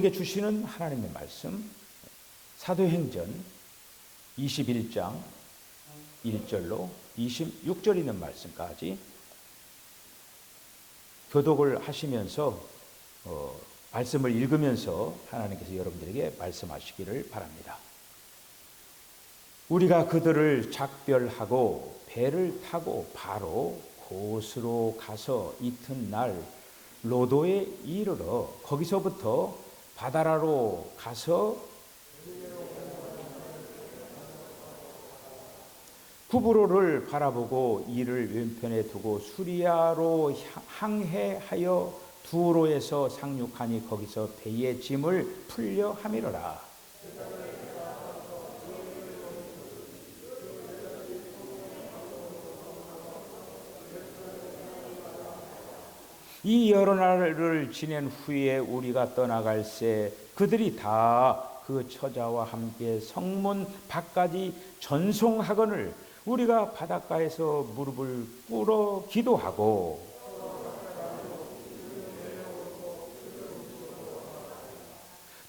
우리에게 주시는 하나님의 말씀, 사도행전 21장 1절로 26절 있는 말씀까지 교독을 하시면서 말씀을 읽으면서 하나님께서 여러분들에게 말씀하시기를 바랍니다. 우리가 그들을 작별하고 배를 타고 바로 곳으로 가서 이튿날 로도에 이르러 거기서부터 바다라로 가서 구브로를 바라보고 이를 왼편에 두고 수리아로 항해하여 두로에서 상륙하니 거기서 배의 짐을 풀려 함이로라. 이 여러 날을 지낸 후에 우리가 떠나갈새 그들이 다 그 처자와 함께 성문 밖까지 전송하거늘 우리가 바닷가에서 무릎을 꿇어 기도하고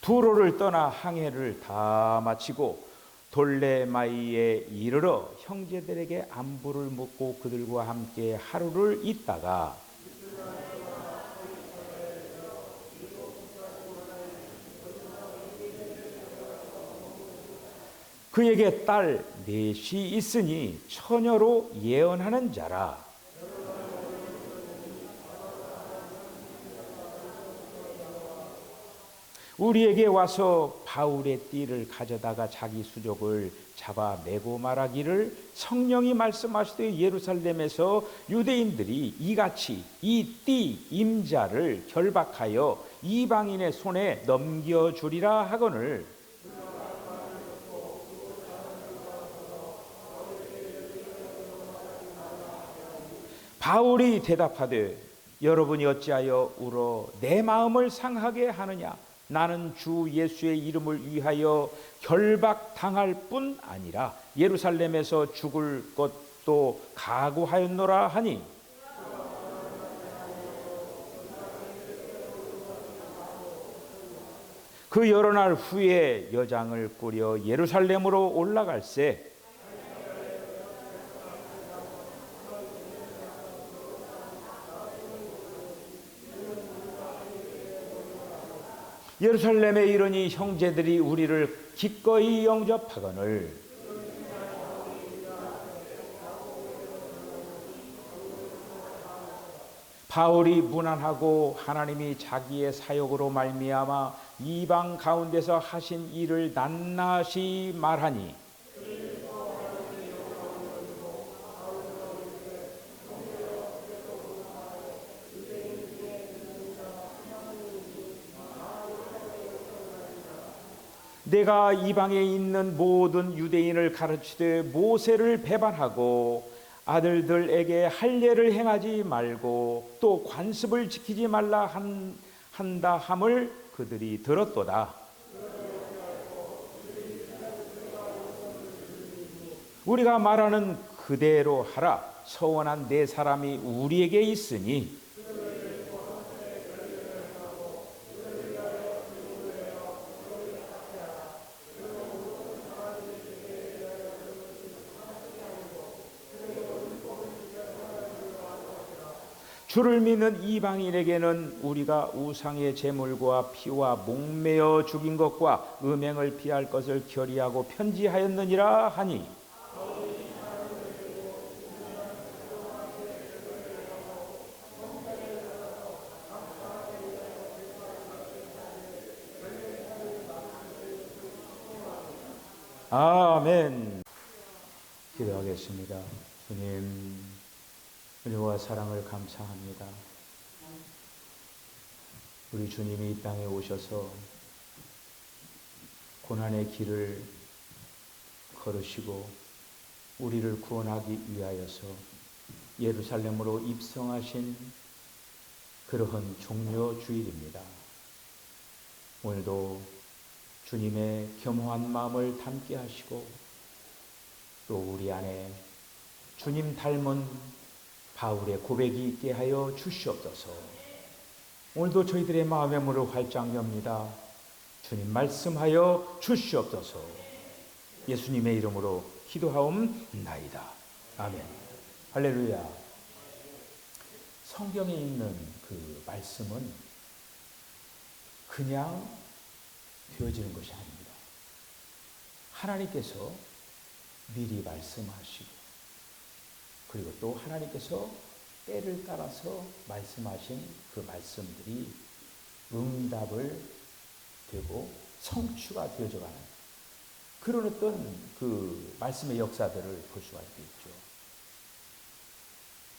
두로를 떠나 항해를 다 마치고 돌레마이에 이르러 형제들에게 안부를 묻고 그들과 함께 하루를 있다가 그에게 딸 넷이 있으니 처녀로 예언하는 자라. 우리에게 와서 바울의 띠를 가져다가 자기 수족을 잡아 매고 말하기를 성령이 말씀하시되 예루살렘에서 유대인들이 이같이 이 띠 임자를 결박하여 이방인의 손에 넘겨주리라 하거늘 바울이 대답하되 여러분이 어찌하여 울어 내 마음을 상하게 하느냐 나는 주 예수의 이름을 위하여 결박당할 뿐 아니라 예루살렘에서 죽을 것도 각오하였노라 하니 그 여러 날 후에 여장을 꾸려 예루살렘으로 올라갈새 예루살렘에 이르니 형제들이 우리를 기꺼이 영접하거늘 바울이 무난하고 하나님이 자기의 사역으로 말미암아 이방 가운데서 하신 일을 낱낱이 말하니 내가 이방에 있는 모든 유대인을 가르치되 모세를 배반하고 아들들에게 할례를 행하지 말고 또 관습을 지키지 말라 한다 함을 그들이 들었도다. 우리가 말하는 그대로 하라. 서원한 네 사람이 우리에게 있으니 주를 믿는 이방인에게는 우리가 우상의 제물과 피와 목매어 죽인 것과 음행을 피할 것을 결의하고 편지하였느니라 하니 아멘. 기도하겠습니다. 주님 은혜와 사랑을 감사합니다. 우리 주님이 이 땅에 오셔서 고난의 길을 걸으시고 우리를 구원하기 위하여서 예루살렘으로 입성하신 그러한 종려 주일입니다. 오늘도 주님의 겸허한 마음을 담게 하시고 또 우리 안에 주님 닮은 바울의 고백이 있게 하여 주시옵소서. 오늘도 저희들의 마음의 문을 활짝 엽니다. 주님 말씀하여 주시옵소서. 예수님의 이름으로 기도하옵나이다. 아멘. 할렐루야. 성경에 있는 그 말씀은 그냥 되어지는 것이 아닙니다. 하나님께서 미리 말씀하시고, 그리고 또 하나님께서 때를 따라서 말씀하신 그 말씀들이 응답을 되고 성취가 되어져 가는 그런 어떤 그 말씀의 역사들을 볼 수가 있죠.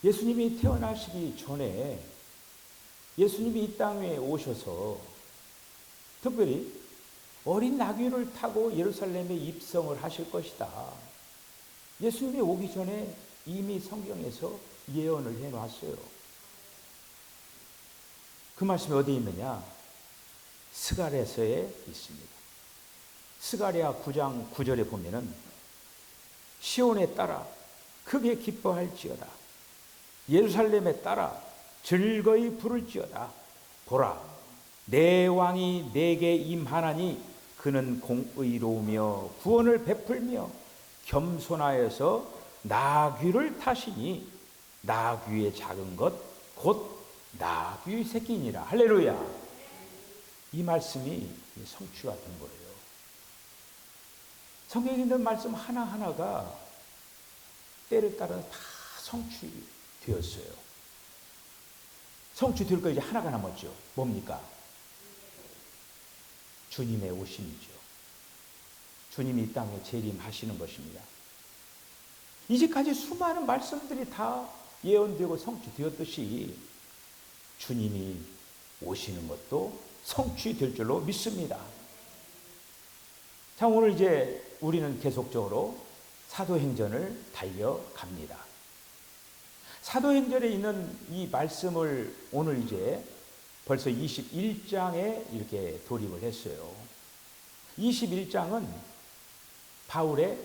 예수님이 태어나시기 전에 예수님이 이 땅에 오셔서 특별히 어린 나귀를 타고 예루살렘에 입성을 하실 것이다. 예수님이 오기 전에 이미 성경에서 예언을 해놨어요. 그 말씀이 어디에 있느냐? 스가랴서에 있습니다. 스가랴 9장 9절에 보면은 시온에 따라 크게 기뻐할지어다. 예루살렘에 따라 즐거이 부를지어다. 보라, 내 왕이 내게 임하나니 그는 공의로우며 구원을 베풀며 겸손하여서 나귀를 타시니 나귀의 작은 것 곧 나귀 새끼니라. 할렐루야. 이 말씀이 성취가 된 거예요. 성경에 있는 말씀 하나하나가 때를 따라 다 성취되었어요. 성취될 거 이제 하나가 남았죠. 뭡니까? 주님의 오심이죠. 주님이 이 땅에 재림하시는 것입니다. 이제까지 수많은 말씀들이 다 예언되고 성취되었듯이 주님이 오시는 것도 성취될 줄로 믿습니다. 자, 오늘 이제 우리는 계속적으로 사도행전을 달려갑니다. 사도행전에 있는 이 말씀을 오늘 이제 벌써 21장에 이렇게 돌입을 했어요. 21장은 바울의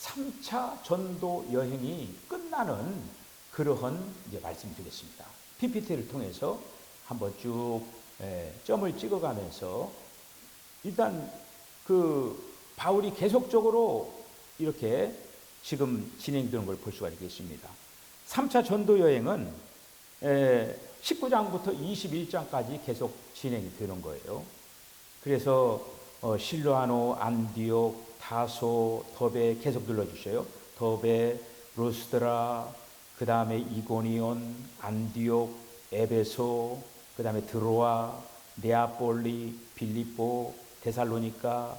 3차 전도 여행이 끝나는 그러한 이제 말씀이 되겠습니다. PPT를 통해서 한번 쭉 점을 찍어가면서 일단 그 바울이 계속적으로 이렇게 지금 진행되는 걸 볼 수가 있겠습니다. 3차 전도 여행은 19장부터 21장까지 계속 진행이 되는 거예요. 그래서 실로아노, 안디옥, 다소, 더베 계속 눌러주셔요. 더베, 루스드라, 그 다음에 이고니온, 안디옥, 에베소, 그 다음에 드로아, 네아폴리, 빌립보, 데살로니가,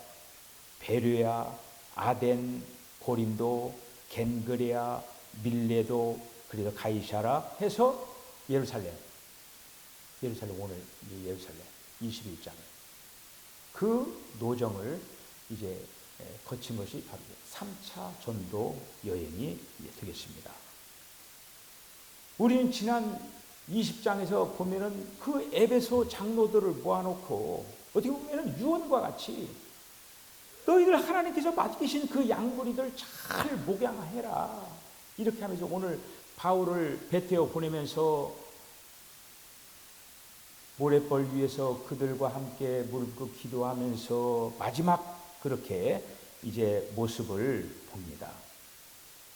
베르야, 아덴, 고린도, 겐그레아, 밀레도, 그리고 가이사라 해서 예루살렘 오늘 예루살렘 21장 그 노정을 이제 거친 것이 바로 3차 전도 여행이 되겠습니다. 우리는 지난 20장에서 보면은 그 에베소 장로들을 모아놓고 어떻게 보면은 유언과 같이 너희들 하나님께서 맡기신 그 양무리들 잘 목양해라. 이렇게 하면서 오늘 바울을 베테어 보내면서 모래벌 위에서 그들과 함께 무릎 기도하면서 마지막 그렇게 이제 모습을 봅니다.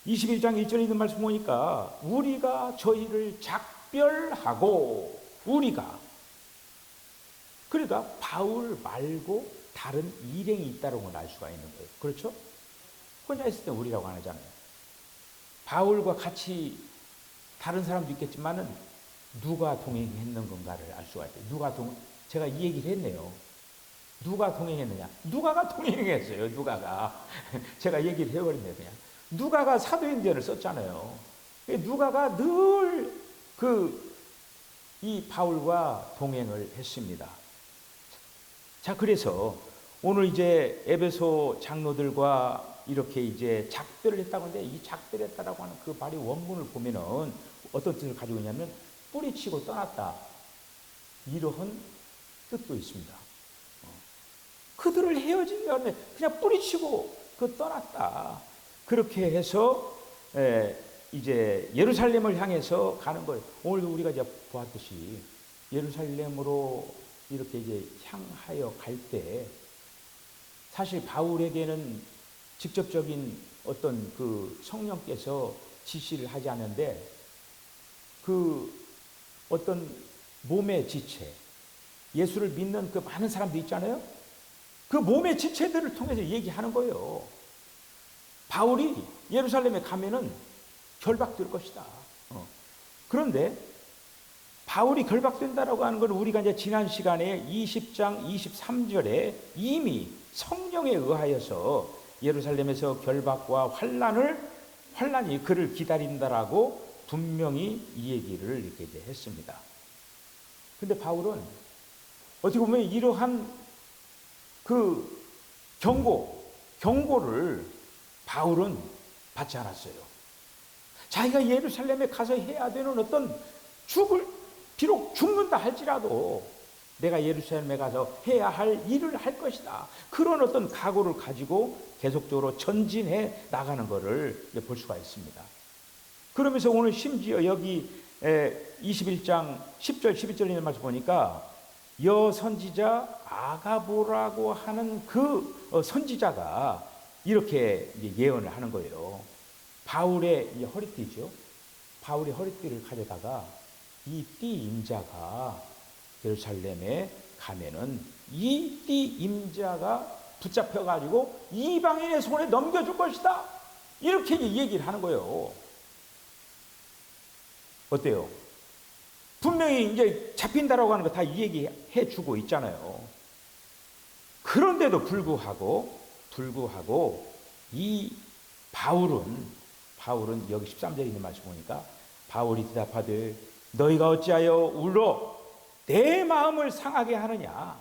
21장 1절에 있는 말씀 보니까 우리가 저희를 작별하고 우리가 그러니까 바울 말고 다른 일행이 있다는 걸 알 수가 있는 거예요. 그렇죠? 혼자 있을 때 우리라고 안 하잖아요. 바울과 같이 다른 사람도 있겠지만은 누가 동행했는 건가를 알 수가 있어요. 제가 이 얘기를 했네요. 누가 동행했느냐? 누가가 동행했어요. 누가가. 제가 얘기를 해버렸네요. 그냥. 누가가 사도행전을 썼잖아요. 누가가 늘 이 바울과 동행을 했습니다. 자, 그래서 오늘 이제 에베소 장로들과 이렇게 이제 작별을 했다고 하는데 이 작별했다라고 하는 그 말의 원문을 보면은 어떤 뜻을 가지고 있냐면 뿌리치고 떠났다. 이러한 뜻도 있습니다. 그들을 헤어지기 전에 그냥 뿌리치고 떠났다. 그렇게 해서 이제 예루살렘을 향해서 가는 거예요. 오늘도 우리가 이제 보았듯이 예루살렘으로 이렇게 이제 향하여 갈 때 사실 바울에게는 직접적인 어떤 그 성령께서 지시를 하지 않는데 그 어떤 몸의 지체, 예수를 믿는 그 많은 사람들 있잖아요. 그 몸의 지체들을 통해서 얘기하는 거예요. 바울이 예루살렘에 가면은 결박될 것이다. 그런데 바울이 결박된다라고 하는 건 우리가 이제 지난 시간에 20장 23절에 이미 성령에 의하여서 예루살렘에서 결박과 환란이 그를 기다린다라고 분명히 이 얘기를 이렇게 이제 했습니다. 근데 바울은 어떻게 보면 이러한 그 경고를 바울은 받지 않았어요. 자기가 예루살렘에 가서 해야 되는 어떤 비록 죽는다 할지라도 내가 예루살렘에 가서 해야 할 일을 할 것이다. 그런 어떤 각오를 가지고 계속적으로 전진해 나가는 것을 볼 수가 있습니다. 그러면서 오늘 심지어 여기 21장 10절 11절 있는 말씀 보니까 여선지자 아가보라고 하는 그 선지자가 이렇게 예언을 하는 거예요. 바울의 허리띠죠. 바울의 허리띠를 가져다가 이 띠 임자가 예루살렘에 가면은 이 띠 임자가 붙잡혀가지고 이방인의 손에 넘겨줄 것이다. 이렇게 얘기를 하는 거예요. 어때요? 분명히 이제 잡힌다라고 하는 거 다 얘기해 주고 있잖아요. 그런데도 불구하고 이 바울은 여기 13절에 있는 말씀 보니까 바울이 대답하되 너희가 어찌하여 울어 내 마음을 상하게 하느냐.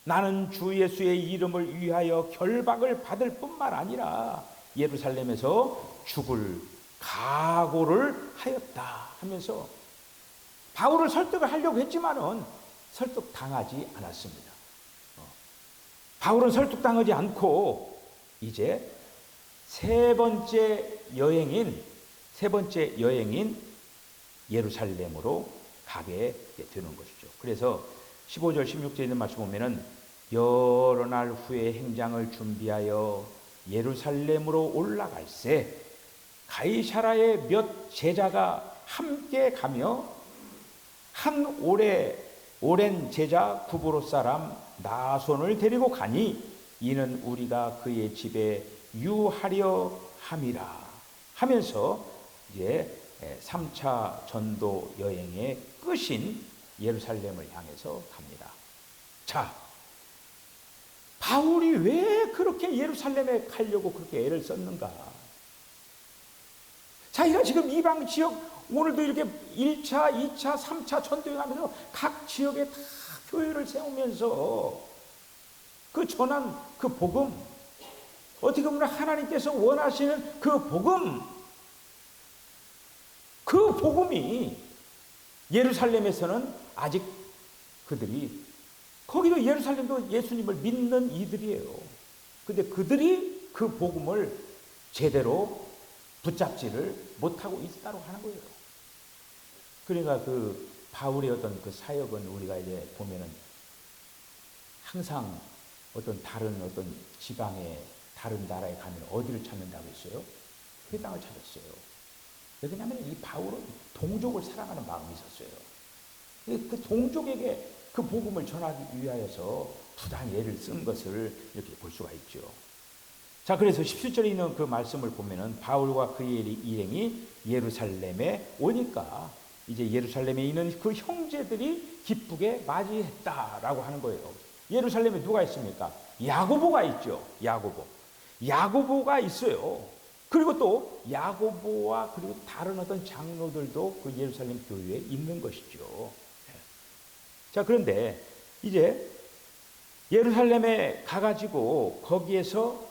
나는 주 예수의 이름을 위하여 결박을 받을 뿐만 아니라 예루살렘에서 죽을 각오를 하였다 하면서 바울을 설득을 하려고 했지만은 설득당하지 않았습니다. 바울은 설득당하지 않고 이제 세 번째 여행인 예루살렘으로 가게 되는 것이죠. 그래서 15절 16절에 있는 말씀 보면은 여러 날 후에 행장을 준비하여 예루살렘으로 올라갈새 가이사라의 몇 제자가 함께 가며 한 오랜 제자 구브로 사람 나손을 데리고 가니 이는 우리가 그의 집에 유하려 함이라 하면서 이제 3차 전도 여행의 끝인 예루살렘을 향해서 갑니다. 자, 바울이 왜 그렇게 예루살렘에 가려고 그렇게 애를 썼는가? 자기가 지금 이방 지역 오늘도 이렇게 1차, 2차, 3차 전도여행하면서 각 지역에 다 교회를 세우면서 그 전한 그 복음, 어떻게 보면 하나님께서 원하시는 그 복음이 예루살렘에서는 아직 그들이 거기도 예루살렘도 예수님을 믿는 이들이에요. 근데 그들이 그 복음을 제대로 붙잡지를 못하고 있다고 하는 거예요. 그러니까 그 바울의 어떤 그 사역은 우리가 이제 보면은 항상 다른 지방에 다른 나라에 가면 어디를 찾는다고 했어요? 회당을 찾았어요. 왜냐하면 이 바울은 동족을 사랑하는 마음이 있었어요. 그 동족에게 그 복음을 전하기 위하여서 부단히 애를 쓴 것을 이렇게 볼 수가 있죠. 자, 그래서 17절에 있는 그 말씀을 보면은 바울과 그의 일행이 예루살렘에 오니까 이제 예루살렘에 있는 그 형제들이 기쁘게 맞이했다라고 하는 거예요. 예루살렘에 누가 있습니까? 야고보가 있죠. 야고보가 있어요. 그리고 또 야고보와 그리고 다른 어떤 장로들도 그 예루살렘 교회에 있는 것이죠. 자, 그런데 이제 예루살렘에 가가지고 거기에서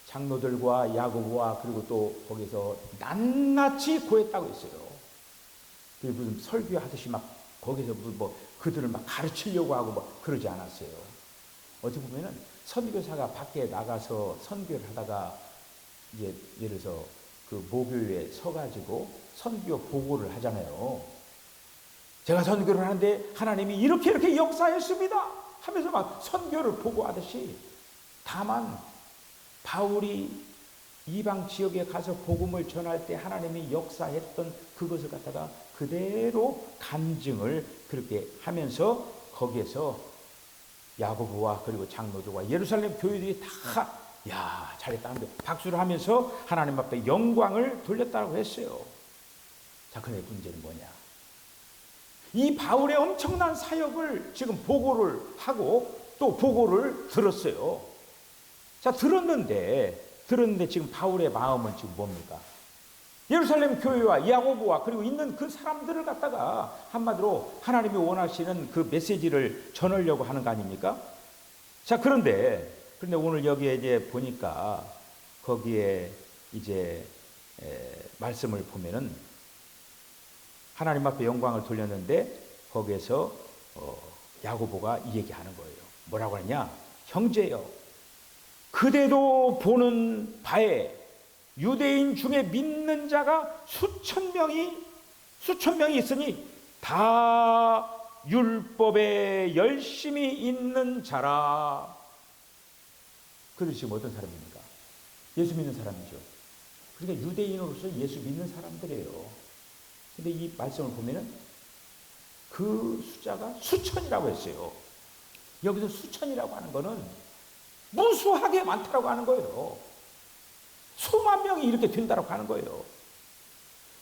장로들과 야고보와 그리고 또 거기서 낱낱이 구했다고 했어요. 무슨 설교하듯이 막 거기서 뭐 그들을 막 가르치려고 하고 막 그러지 않았어요. 어떻게 보면은 선교사가 밖에 나가서 선교를 하다가 이제 예를 들어서 그 모교에 서가지고 선교 보고를 하잖아요. 제가 선교를 하는데 하나님이 이렇게 역사했습니다 하면서 막 선교를 보고하듯이 다만 바울이 이방 지역에 가서 복음을 전할 때 하나님이 역사했던 그것을 갖다가 그대로 간증을 그렇게 하면서 거기에서 야고보와 그리고 장로들과 예루살렘 교회들이 다 잘했다 하는데 박수를 하면서 하나님 앞에 영광을 돌렸다고 했어요. 자, 그런데 문제는 뭐냐? 이 바울의 엄청난 사역을 지금 보고를 하고 또 보고를 들었어요. 자, 들었는데 지금 바울의 마음은 지금 뭡니까? 예루살렘 교회와 야고보와 그리고 있는 그 사람들을 갖다가 한마디로 하나님이 원하시는 그 메시지를 전하려고 하는 거 아닙니까? 자, 그런데 오늘 여기에 이제 보니까 거기에 이제 말씀을 보면은 하나님 앞에 영광을 돌렸는데 거기에서 야고보가 이 얘기하는 거예요. 뭐라고 하냐? 형제여, 그대도 보는 바에 유대인 중에 믿는 자가 수천 명이 있으니 다 율법에 열심히 있는 자라. 그들이 지금 어떤 사람입니까? 예수 믿는 사람이죠. 그러니까 유대인으로서 예수 믿는 사람들이에요. 근데 이 말씀을 보면은 그 숫자가 수천이라고 했어요. 여기서 수천이라고 하는 거는 무수하게 많다라고 하는 거예요. 수만 명이 이렇게 된다라고 하는 거예요.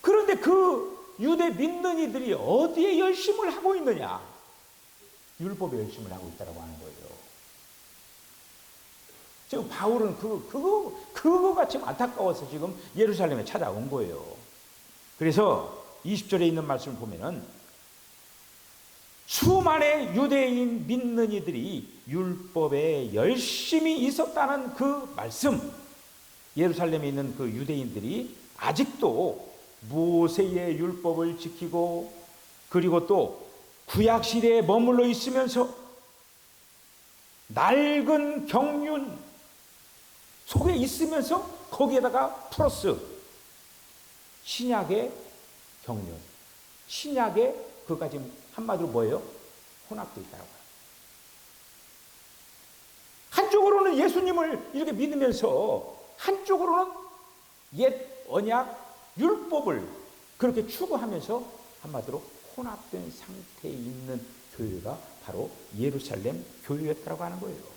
그런데 그 유대 믿는 이들이 어디에 열심을 하고 있느냐? 율법에 열심을 하고 있다라고 하는 거예요. 지금 바울은 그거가 지금 안타까워서 지금 예루살렘에 찾아온 거예요. 그래서 20절에 있는 말씀을 보면은 수많은 유대인 믿는 이들이 율법에 열심히 있었다는 그 말씀, 예루살렘에 있는 그 유대인들이 아직도 모세의 율법을 지키고 그리고 또 구약 시대에 머물러 있으면서 낡은 경륜 속에 있으면서 거기에다가 플러스 신약의 경륜, 신약의 그가 지금 한마디로 뭐예요? 혼합도 있다고 해요. 한쪽으로는 예수님을 이렇게 믿으면서 한쪽으로는 옛 언약 율법을 그렇게 추구하면서 한마디로 혼합된 상태에 있는 교회가 바로 예루살렘 교회였다고 하는 거예요.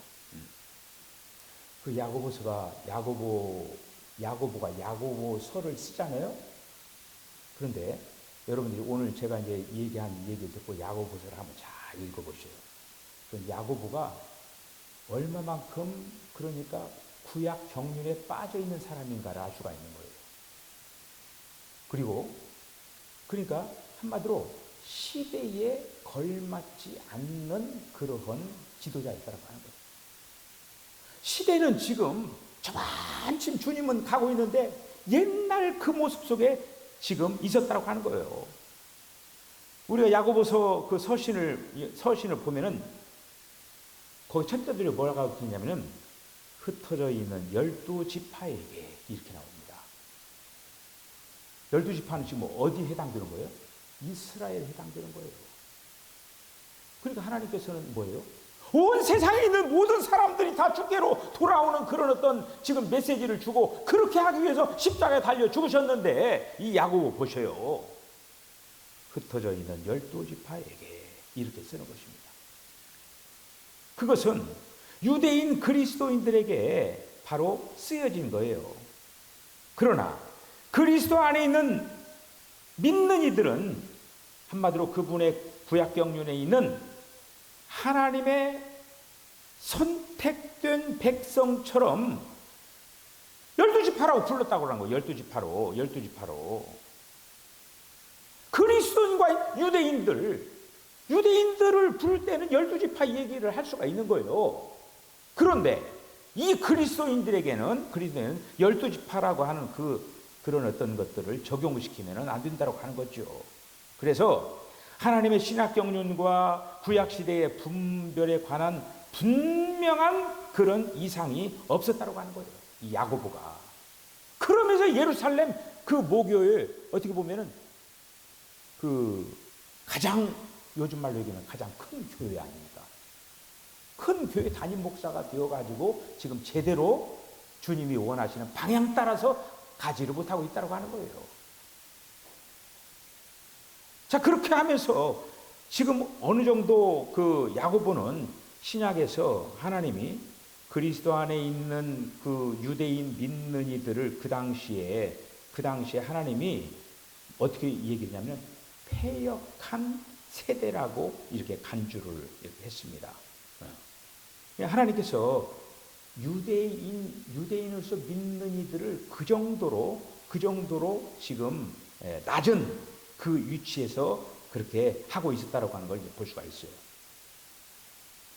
그 야고보가 야고보서를 쓰잖아요. 그런데 여러분들이 오늘 제가 이제 얘기한 얘기를 듣고 야고보서를 한번 잘 읽어보세요. 야고보가 얼마만큼 그러니까 구약 경륜에 빠져 있는 사람인가를 알 수가 있는 거예요. 그리고 그러니까 한마디로 시대에 걸맞지 않는 그러한 지도자였다고 하는 거예요. 시대는 지금 저만큼 주님은 가고 있는데 옛날 그 모습 속에 지금 있었다고 하는 거예요. 우리가 야고보서 그 서신을 보면은 거기 첫 절에 뭐라고 했냐면은 흩어져 있는 12지파에게 이렇게 나옵니다. 12지파는 지금 어디에 해당되는 거예요? 이스라엘에 해당되는 거예요. 그러니까 하나님께서는 뭐예요? 온 세상에 있는 모든 사람들이 다 주께로 돌아오는 그런 어떤 지금 메시지를 주고 그렇게 하기 위해서 십자가에 달려 죽으셨는데 이 야고보 보셔요. 흩어져 있는 12지파에게 이렇게 쓰는 것입니다. 그것은 유대인 그리스도인들에게 바로 쓰여진 거예요. 그러나 그리스도 안에 있는 믿는 이들은 한마디로 그분의 구약 경륜에 있는 하나님의 선택된 백성처럼 12지파라고 불렀다고 하는 거예요. 12지파로. 그리스도인과 유대인들을 부를 때는 12지파 얘기를 할 수가 있는 거예요. 그런데 이 그리스도인들에게는 12지파라고 하는 그런 어떤 것들을 적용시키면 안 된다고 하는 거죠. 그래서 하나님의 신약 경륜과 구약 시대의 분별에 관한 분명한 그런 이상이 없었다고 하는 거예요. 이 야고보가. 그러면서 예루살렘 그 모교회 어떻게 보면은 그 가장 요즘 말로 얘기하면 가장 큰 교회 아닙니까? 큰 교회 담임 목사가 되어가지고 지금 제대로 주님이 원하시는 방향 따라서 가지를 못하고 있다고 하는 거예요. 자, 그렇게 하면서 지금 어느 정도 그 야고보는 신약에서 하나님이 그리스도 안에 있는 그 유대인 믿는 이들을 그 당시에 하나님이 어떻게 얘기했냐면 패역한 세대라고 이렇게 간주를 이렇게 했습니다. 하나님께서 유대인으로서 믿는 이들을 그 정도로 지금 낮은 그 위치에서 그렇게 하고 있었다라고 하는 걸 볼 수가 있어요.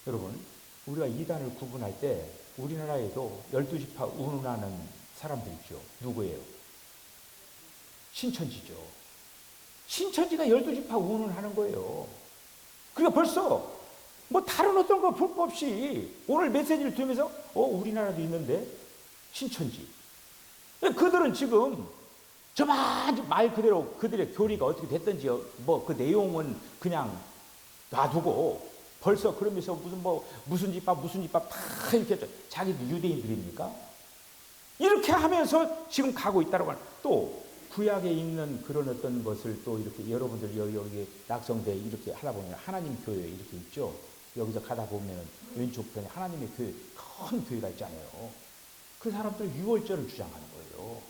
여러분, 우리가 이단을 구분할 때 우리나라에도 12지파 운운하는 사람들 있죠. 누구예요? 신천지죠. 신천지가 12지파 운운하는 거예요. 그러니까 벌써 뭐 다른 어떤 거 볼 거 없이 오늘 메시지를 들으면서 우리나라도 있는데 신천지. 그들은 지금 저만 말 그대로 그들의 교리가 어떻게 됐든지 뭐 그 내용은 그냥 놔두고 벌써 그러면서 무슨 집밥 다 이렇게 자기들 유대인들입니까? 이렇게 하면서 지금 가고 있다고 하는. 또 구약에 있는 그런 어떤 것을 또 이렇게 여러분들 여기 낙성대 이렇게 하다 보면 하나님 교회 이렇게 있죠. 여기서 가다 보면 왼쪽 편에 하나님의 교회 큰 교회가 있잖아요. 그 사람들 유월절을 주장하는 거예요.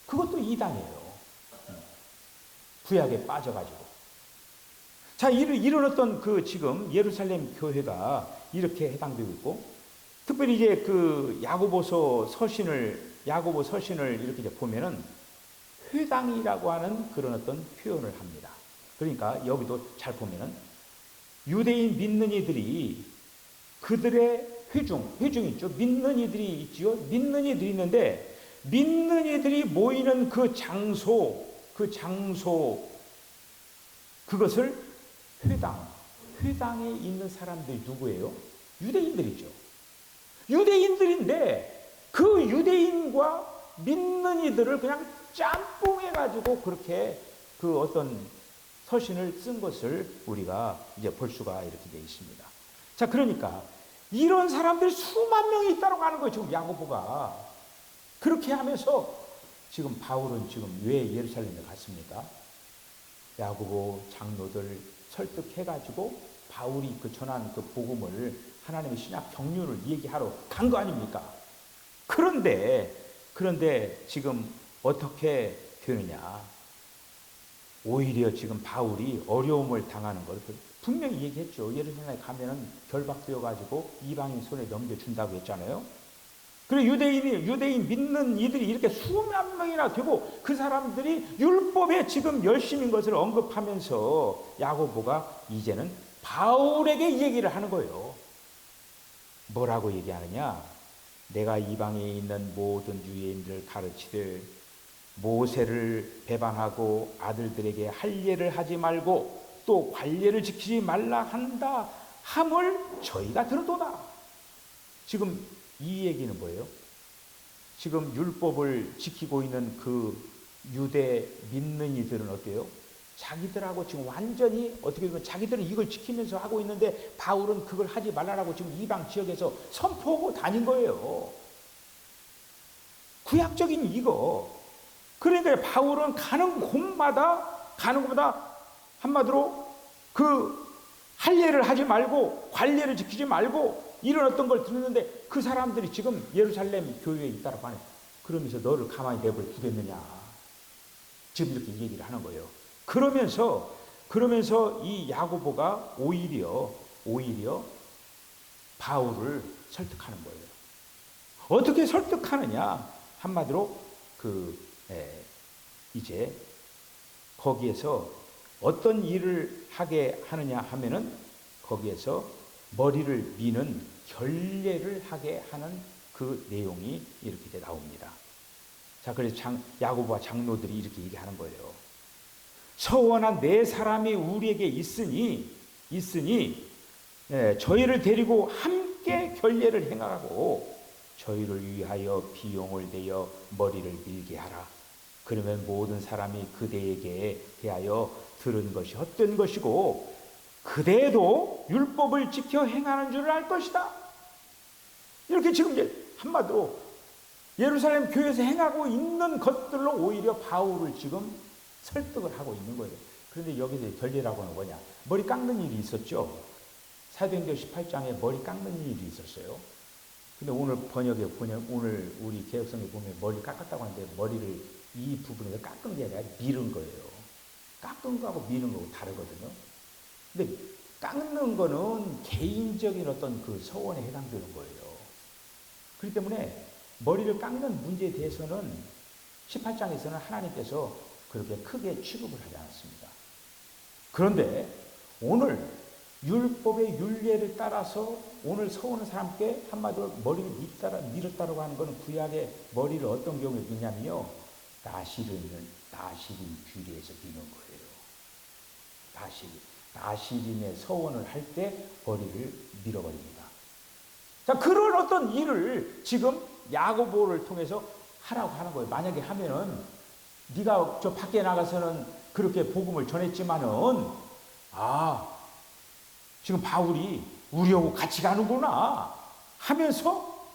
그것도 이단이에요. 구약에 빠져가지고. 자, 이런 어떤 그 지금 예루살렘 교회가 이렇게 해당되고 있고, 특별히 이제 그 야고보 서신을 이렇게 이제 보면은 회당이라고 하는 그런 어떤 표현을 합니다. 그러니까 여기도 잘 보면은 유대인 믿는 이들이 그들의 회중 있죠. 믿는 이들이 있지요. 믿는 이들이 있는데 믿는 이들이 모이는 그 장소 그것을 회당에 있는 사람들이 누구예요? 유대인들이죠. 유대인들인데 그 유대인과 믿는 이들을 그냥 짬뽕해가지고 그렇게 그 어떤 서신을 쓴 것을 우리가 이제 볼 수가 이렇게 되어 있습니다. 자, 그러니까 이런 사람들이 수만 명이 있다고 하는 거예요. 지금 야고보가 그렇게 하면서 지금 바울은 지금 왜 예루살렘에 갔습니까? 야고보 장로들 설득해가지고 바울이 그 전한 그 복음을 하나님의 신약 경륜을 얘기하러 간 거 아닙니까? 그런데 지금 어떻게 되느냐? 오히려 지금 바울이 어려움을 당하는 걸 분명히 얘기했죠. 예루살렘에 가면은 결박되어가지고 이방인 손에 넘겨준다고 했잖아요. 그리고 유대인 믿는 이들이 이렇게 수만 명이나 되고 그 사람들이 율법에 지금 열심인 것을 언급하면서 야고보가 이제는 바울에게 얘기를 하는 거예요. 뭐라고 얘기하느냐? 내가 이방에 있는 모든 유대인들을 가르치되 모세를 배반하고 아들들에게 할례를 하지 말고 또 관례를 지키지 말라 한다 함을 저희가 들었도다. 지금 이 얘기는 뭐예요? 지금 율법을 지키고 있는 그 유대 믿는 이들은 어때요? 자기들하고 지금 완전히 어떻게 보면 자기들은 이걸 지키면서 하고 있는데 바울은 그걸 하지 말라라고 지금 이방 지역에서 선포하고 다닌 거예요. 구약적인 이거. 그러니까 바울은 가는 곳마다 한마디로 그 할례를 하지 말고 관례를 지키지 말고 이런 어떤 걸 듣는데 그 사람들이 지금 예루살렘 교회에 있다라고 하네. 그러면서 너를 가만히 내버려 두겠느냐. 지금 이렇게 얘기를 하는 거예요. 그러면서 이 야고보가 오히려 바울을 설득하는 거예요. 어떻게 설득하느냐? 한마디로 이제 거기에서 어떤 일을 하게 하느냐 하면은 거기에서 머리를 미는 결례를 하게 하는 그 내용이 이렇게 이제 나옵니다. 자, 그래서 야고보와 장로들이 이렇게 얘기하는 거예요. 서원한 네 사람이 우리에게 있으니 저희를 데리고 함께 결례를 행하고 저희를 위하여 비용을 내어 머리를 밀게 하라. 그러면 모든 사람이 그대에게 대하여 들은 것이 헛된 것이고 그대도 율법을 지켜 행하는 줄을 알 것이다. 이렇게 지금 이제 한마디로 예루살렘 교회에서 행하고 있는 것들로 오히려 바울을 지금 설득을 하고 있는 거예요. 그런데 여기서 결례라고 하는 뭐냐? 머리 깎는 일이 있었죠. 사도행전 18장에 머리 깎는 일이 있었어요. 근데 오늘 번역에 보면, 오늘 우리 개혁성에 보면 머리 깎았다고 하는데 머리를 이 부분에서 깎은 게 아니라 밀은 거예요. 깎은 거하고 미는 거하고 다르거든요. 근데 깎는 거는 개인적인 어떤 그 서원에 해당되는 거예요. 그렇기 때문에 머리를 깎는 문제에 대해서는 18장에서는 하나님께서 그렇게 크게 취급을 하지 않았습니다. 그런데 오늘 율법의 율례를 따라서 오늘 서오는 사람께 한마디로 머리를 밀었다라고 하는 것은 구약의 머리를 어떤 경우에 미냐면요, 나시린 귀리에서 미는 거예요. 나시린의 서원을 할 때 머리를 밀어버립니다. 자, 그런 어떤 일을 지금 야고보를 통해서 하라고 하는 거예요. 만약에 하면은 네가 저 밖에 나가서는 그렇게 복음을 전했지만은 지금 바울이 우리하고 같이 가는구나 하면서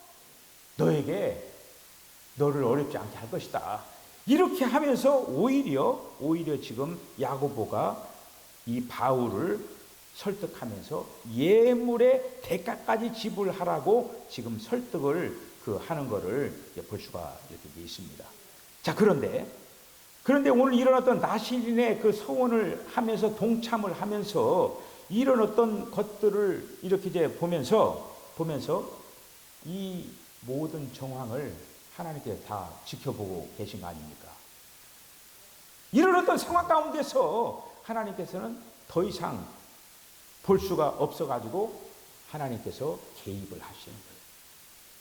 너를 어렵지 않게 할 것이다. 이렇게 하면서 오히려 지금 야고보가 이 바울을 설득하면서 예물의 대가까지 지불하라고 지금 설득을 하는 것을 볼 수가 이렇게 있습니다. 자, 그런데 오늘 일어났던 나시린의 그 서원을 하면서 동참을 하면서 이런 어떤 것들을 이렇게 이제 보면서 이 모든 정황을 하나님께서 다 지켜보고 계신 거 아닙니까? 이런 어떤 상황 가운데서 하나님께서는 더 이상 볼 수가 없어가지고 하나님께서 개입을 하시는 거예요.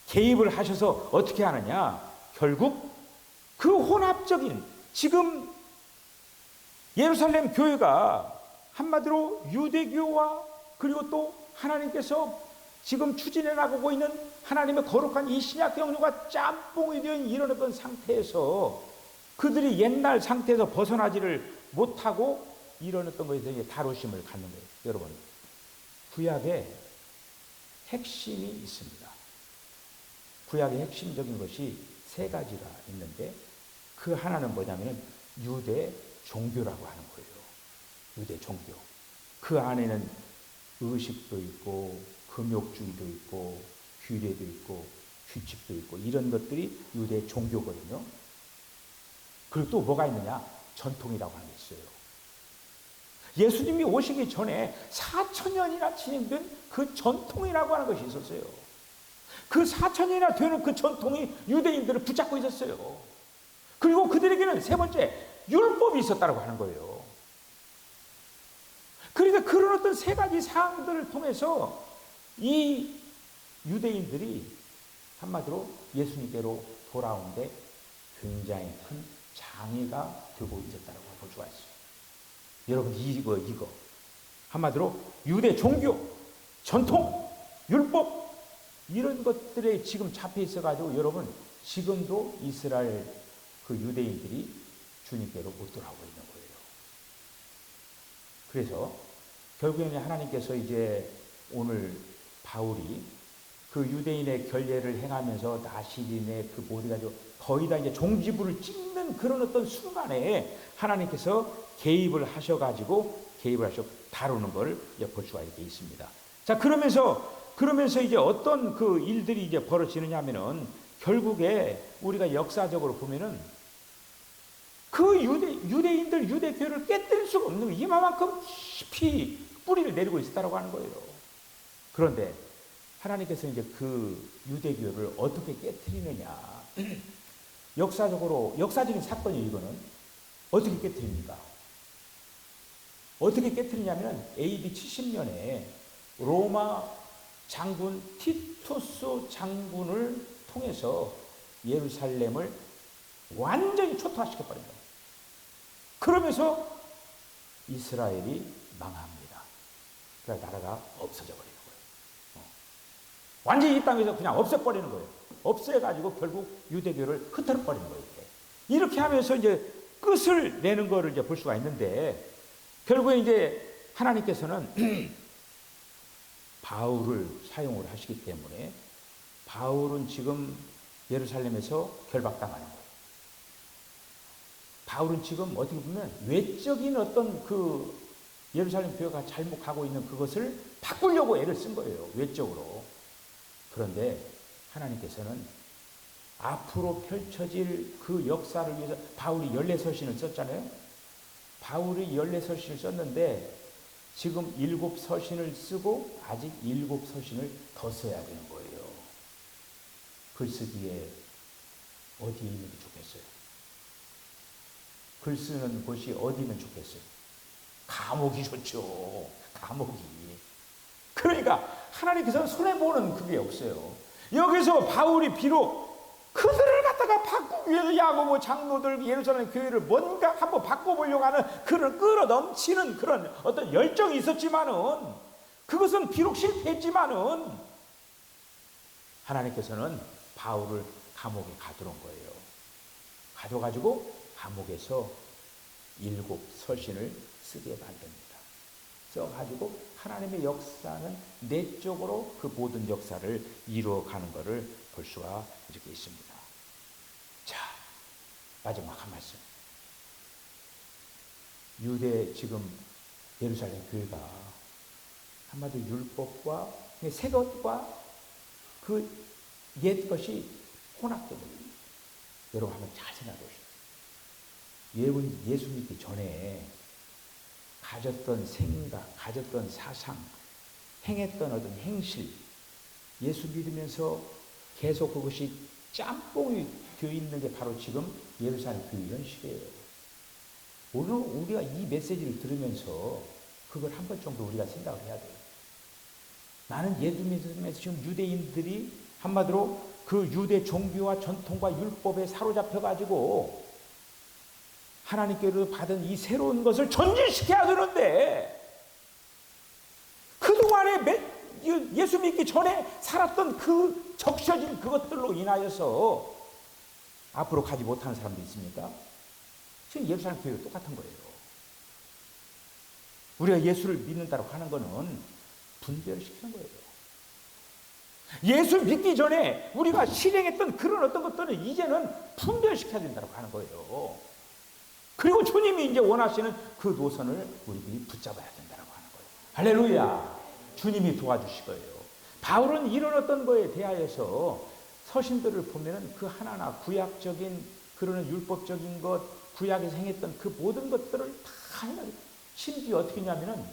개입을 하셔서 어떻게 하느냐? 결국 그 혼합적인 지금 예루살렘 교회가 한마디로 유대교와 그리고 또 하나님께서 지금 추진해 나가고 있는 하나님의 거룩한 이 신약 경륜과 짬뽕이 된 이런 어떤 상태에서 그들이 옛날 상태에서 벗어나지를 못하고 이런 어떤 것에 대해 다루심을 갖는 거예요. 여러분, 구약에 핵심이 있습니다. 구약의 핵심적인 것이 세 가지가 있는데 그 하나는 뭐냐면 유대 종교라고 하는 거예요. 유대 종교. 그 안에는 의식도 있고 금욕주의도 있고 규례도 있고 규칙도 있고 이런 것들이 유대 종교거든요. 그리고 또 뭐가 있느냐? 전통이라고 하는 게 있어요. 예수님이 오시기 전에 4,000년이나 진행된 그 전통이라고 하는 것이 있었어요. 그 4,000년이나 되는 그 전통이 유대인들을 붙잡고 있었어요. 그리고 그들에게는 세 번째 율법이 있었다고 하는 거예요. 그러니까 그런 어떤 세 가지 사항들을 통해서 이 유대인들이 한마디로 예수님께로 돌아오는데 굉장히 큰 장애가 되고 있었다고 볼 수가 있어요. 여러분, 이거 한마디로 유대 종교, 전통, 율법 이런 것들에 지금 잡혀 있어가지고 여러분 지금도 이스라엘 그 유대인들이 주님께로 못 돌아오고 있는 거예요. 그래서 결국에는 하나님께서 이제 오늘 바울이 그 유대인의 결례를 행하면서 나시린의 그 모두 가지고 거의 다 이제 종지부를 찍는 그런 어떤 순간에 하나님께서 개입을 하셔가지고 다루는 걸 볼 수가 이렇게 있습니다. 자, 그러면서 이제 어떤 그 일들이 이제 벌어지느냐 하면은 결국에 우리가 역사적으로 보면은 그 유대인들 유대교를 깨뜨릴 수가 없는 거예요. 이만큼 깊이 뿌리를 내리고 있었다고 하는 거예요. 그런데 하나님께서 이제 그 유대교를 어떻게 깨뜨리느냐. 역사적인 사건이에요, 이거는. 어떻게 깨뜨립니까? 어떻게 깨뜨리냐면 AD 70년에 로마 장군 티투스 장군을 통해서 예루살렘을 완전히 초토화시켜버린 거예요. 그러면서 이스라엘이 망합니다. 그래서 나라가 없어져 버리는 거예요. 완전히 이 땅에서 그냥 없애버리는 거예요. 없애가지고 결국 유대교를 흩어버리는 거예요. 이렇게 하면서 이제 끝을 내는 거를 이제 볼 수가 있는데 결국에 이제 하나님께서는 바울을 사용을 하시기 때문에 바울은 지금 예루살렘에서 결박당하는 거예요. 바울은 지금 어떻게 보면 외적인 어떤 그 예루살렘 교회가 잘못 가고 있는 그것을 바꾸려고 애를 쓴 거예요. 외적으로. 그런데 하나님께서는 앞으로 펼쳐질 그 역사를 위해서 바울이 14서신을 썼잖아요. 바울이 14서신을 썼는데 지금 7서신을 쓰고 아직 7서신을 더 써야 되는 거예요. 글쓰기에 어디에 있는 게 좋겠어요? 글 쓰는 곳이 어디면 좋겠어요? 감옥이 좋죠. 감옥이. 그러니까 하나님께서는 손해보는 그게 없어요. 여기서 바울이 비록 그들을 갖다가 바꾸기 위해서 야고보 장로들 예루살렘 교회를 뭔가 한번 바꿔보려고 하는 그런 끌어넘치는 그런 어떤 열정이 있었지만은 그것은 비록 실패했지만은 하나님께서는 바울을 감옥에 가두는 거예요. 가둬가지고 감옥에서 7서신을 쓰게 만듭니다. 써가지고 하나님의 역사는 내적으로 그 모든 역사를 이루어가는 것을 볼 수가 이렇게 있습니다. 자, 마지막 한 말씀. 유대 지금 예루살렘 교회가 한마디로 율법과 새 것과 그 옛 것이 혼합되는 거예요. 여러분 한번 잘 생각해 보십시오. 예수 믿기 전에 가졌던 생각, 가졌던 사상, 행했던 어떤 행실, 예수 믿으면서 계속 그것이 짬뽕이 되어 있는 게 바로 지금 예루살렘 교회 현실이에요. 오늘 우리가 이 메시지를 들으면서 그걸 한 번 정도 우리가 생각을 해야 돼요. 나는 예수 믿으면서 지금 유대인들이 한마디로 그 유대 종교와 전통과 율법에 사로잡혀가지고 하나님께로 받은 이 새로운 것을 전진시켜야 되는데 그동안에 예수 믿기 전에 살았던 그 적셔진 그것들로 인하여서 앞으로 가지 못하는 사람도 있습니까? 지금 예루살렘 교회가 똑같은 거예요. 우리가 예수를 믿는다고 하는 것은 분별을 시키는 거예요. 예수 믿기 전에 우리가 실행했던 그런 어떤 것들은 이제는 분별시켜야 된다고 하는 거예요. 그리고 주님이 이제 원하시는 그 노선을 우리들이 붙잡아야 된다고 하는 거예요. 할렐루야. 주님이 도와주실 거예요. 바울은 이런 어떤 거에 대하여서 서신들을 보면은 그 하나하나 구약적인 그런 율법적인 것, 구약에서 행했던 그 모든 것들을 다 해요. 심지어 어떻게 했냐면은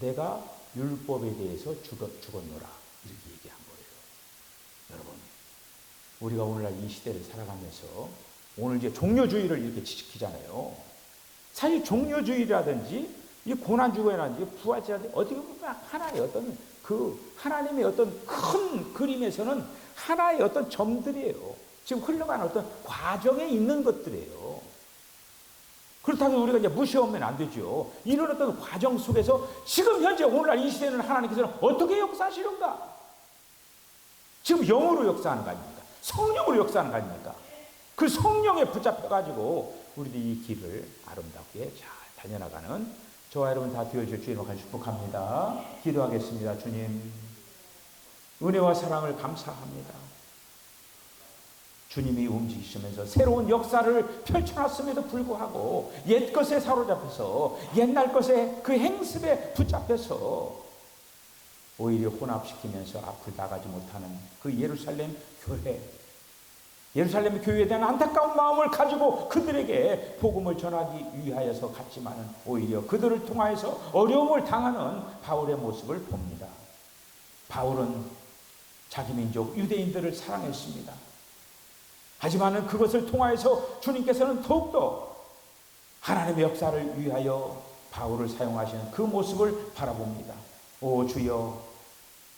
내가 율법에 대해서 죽었노라 이렇게 얘기한 거예요. 여러분, 우리가 오늘날 이 시대를 살아가면서 오늘 이제 종료주의를 이렇게 지키잖아요. 사실 종료주의라든지 이 고난주의라든지 부활주의라든지 어떻게 보면 하나의 어떤 그 하나님의 어떤 큰 그림에서는 하나의 어떤 점들이에요. 지금 흘러가는 어떤 과정에 있는 것들이에요. 그렇다고 우리가 이제 무시하면 안 되죠. 이런 어떤 과정 속에서 지금 현재 오늘날 이 시대는 하나님께서는 어떻게 역사하시는가? 지금 영으로 역사하는 거 아닙니까? 성령으로 역사하는 거 아닙니까? 그 성령에 붙잡혀가지고 우리들이 이 길을 아름답게 잘 달려나가는 저와 여러분 다 되어주실 주님을 간절히 축복합니다. 기도하겠습니다. 주님, 은혜와 사랑을 감사합니다. 주님이 움직이시면서 새로운 역사를 펼쳐놨음에도 불구하고 옛것에 사로잡혀서 옛날 것에 그 행습에 붙잡혀서 오히려 혼합시키면서 앞을 나가지 못하는 그 예루살렘 교회, 예루살렘 교회에 대한 안타까운 마음을 가지고 그들에게 복음을 전하기 위하여서 갔지만은 오히려 그들을 통하여서 어려움을 당하는 바울의 모습을 봅니다. 바울은 자기 민족 유대인들을 사랑했습니다. 하지만은 그것을 통하여서 주님께서는 더욱더 하나님의 역사를 위하여 바울을 사용하시는 그 모습을 바라봅니다. 오 주여,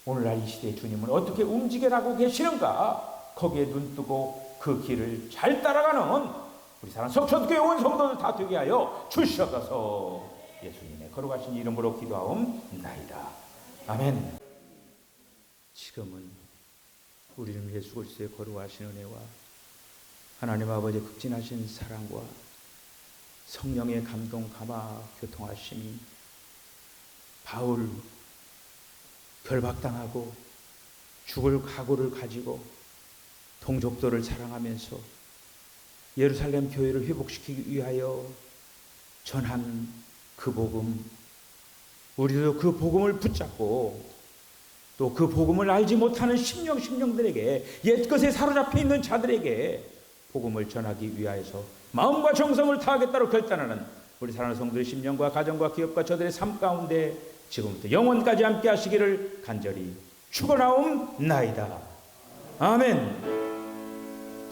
오늘날 이 시대의 주님은 어떻게 움직여나가고 계시는가? 거기에 눈뜨고 그 길을 잘 따라가는 우리 사랑 석천교회 온 성도들 다 되게 하여 주시옵소서. 예수님의 거룩하신 이름으로 기도하옵나이다. 아멘. 지금은 우리는 예수 그리스도의 거룩하신 은혜와 하나님 아버지의 극진하신 사랑과 성령의 감동 감화 교통하심이 바울 결박당하고 죽을 각오를 가지고 동족들을 사랑하면서 예루살렘 교회를 회복시키기 위하여 전한 그 복음, 우리도 그 복음을 붙잡고 또 그 복음을 알지 못하는 심령들에게, 옛것에 사로잡혀 있는 자들에게 복음을 전하기 위하여서 마음과 정성을 다하겠다고 결단하는 우리 사랑하는 성도의 심령과 가정과 기업과 저들의 삶 가운데 지금부터 영원까지 함께 하시기를 간절히 축원하옵나이다. 아멘.